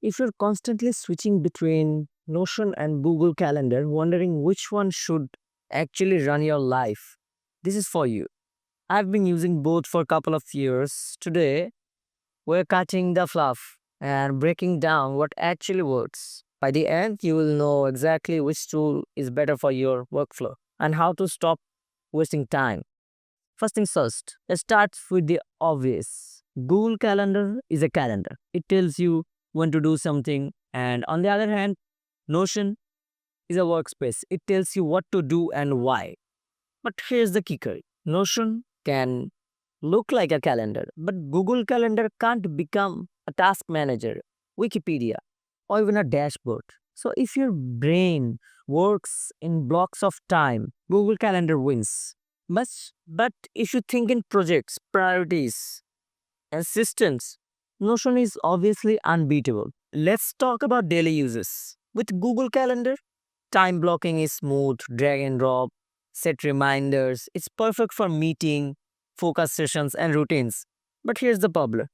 If you're constantly switching between Notion and Google Calendar, wondering which one should actually run your life, this is for you. I've been using both for a couple of years. Today, we're cutting the fluff and breaking down what actually works. By the end, you will know exactly which tool is better for your workflow and how to stop wasting time. First things first, let's start with the obvious. Google Calendar is a calendar. It tells you when to do something. And on the other hand, Notion is a workspace. It tells you what to do and why. But here's the kicker. Notion can look like a calendar, but Google Calendar can't become a task manager, Wikipedia, or even a dashboard. So if your brain works in blocks of time, Google Calendar wins. But, but if you think in projects, priorities, and systems, Notion is obviously unbeatable. Let's talk about daily uses. With Google Calendar, time blocking is smooth, drag and drop, set reminders. It's perfect for meeting, focus sessions, and routines. But here's the problem,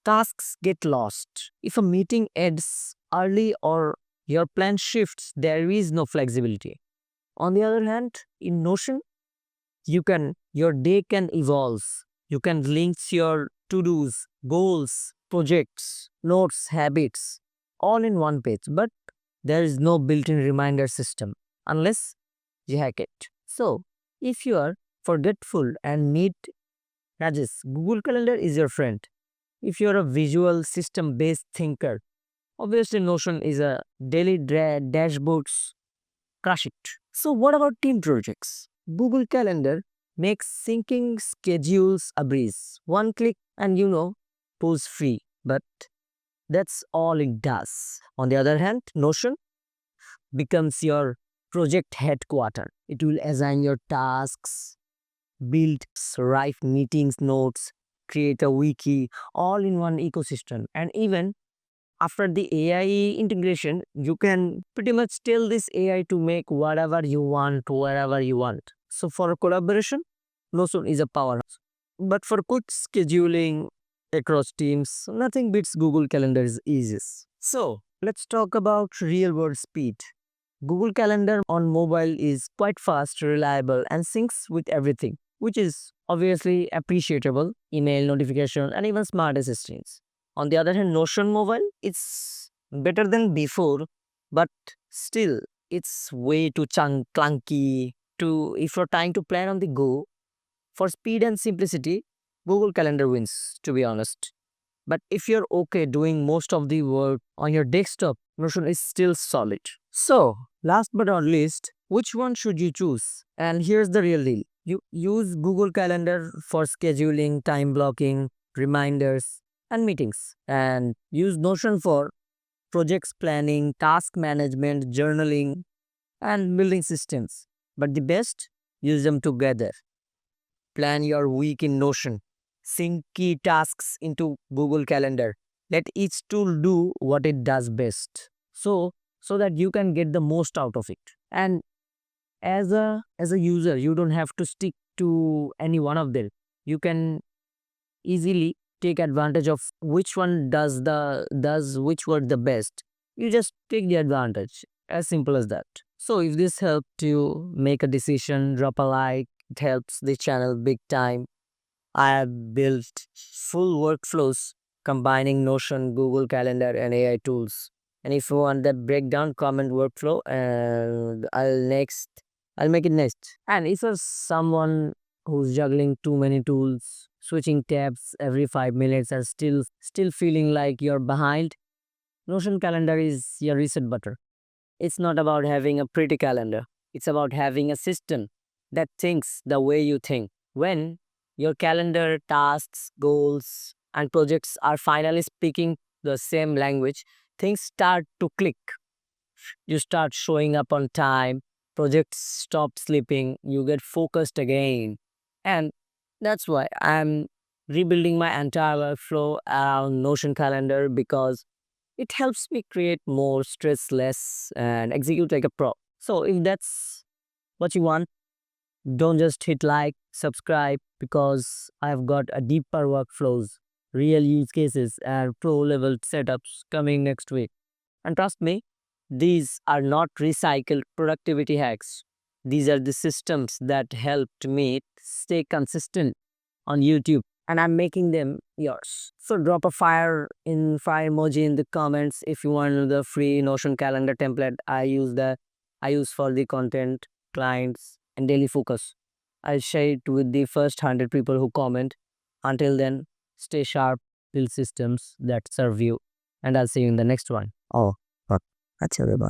tasks get lost. If a meeting ends early or your plan shifts, there is no flexibility. On the other hand, in Notion, your day can evolve. You can link your to-dos, goals, projects, notes, habits all in one page, but there is no built-in reminder system unless you hack it. So, if you are forgetful and need nudges, Google Calendar is your friend. If you are a visual system-based thinker, obviously Notion is a daily dashboards crush it. So, what about team projects? Google Calendar makes syncing schedules a breeze. One click and tools free. But that's all it does. On the other hand, Notion becomes your project headquarter. It will assign your tasks, build, write meetings notes, create a wiki, all in one ecosystem. And even after the AI integration, you can pretty much tell this AI to make whatever you want, wherever you want. So for collaboration, Notion is a powerhouse. But for quick scheduling across teams, nothing beats Google Calendar's easiest. So let's talk about real world speed. Google Calendar on mobile is quite fast, reliable, and syncs with everything, which is obviously appreciable, email, notification, and even smart assistants. On the other hand, Notion mobile, it's better than before, but still, it's way too clunky. To if you're trying to plan on the go, for speed and simplicity, Google Calendar wins, to be honest. But if you're okay doing most of the work on your desktop, Notion is still solid. So, last but not least, which one should you choose? And here's the real deal. You use Google Calendar for scheduling, time blocking, reminders, and meetings. And use Notion for projects planning, task management, journaling, and building systems. But the best, use them together. Plan your week in Notion. Sync key tasks into Google Calendar. Let each tool do what it does best. So that you can get the most out of it. And as a user, you don't have to stick to any one of them. You can easily take advantage of which one does which work the best. You just take the advantage. As simple as that. So if this helped you make a decision, drop a like. It helps the channel big time. I have built full workflows combining Notion, Google Calendar, and AI tools. And if you want that breakdown, comment workflow, and I'll make it next. And if you're someone who's juggling too many tools, switching tabs every 5 minutes, and still feeling like you're behind, Notion Calendar is your reset button. It's not about having a pretty calendar. It's about having a system that thinks the way you think. When your calendar, tasks, goals, and projects are finally speaking the same language, things start to click. You start showing up on time, projects stop slipping, you get focused again. And that's why I'm rebuilding my entire workflow around Notion Calendar because it helps me create more stress less and execute like a pro. So if that's what you want, don't just hit like, subscribe because I've got a deeper workflows real use cases and pro level setups coming next week. And trust me, these are not recycled productivity hacks. These are the systems that helped me stay consistent on YouTube, and I'm making them yours. So drop a fire emoji in the comments if you want the free Notion calendar template. I use for the content, clients, and daily focus. I'll share it with the first 100 people who comment. Until then, stay sharp, build systems that serve you, and I'll see you in the next one. Oh, अच्छा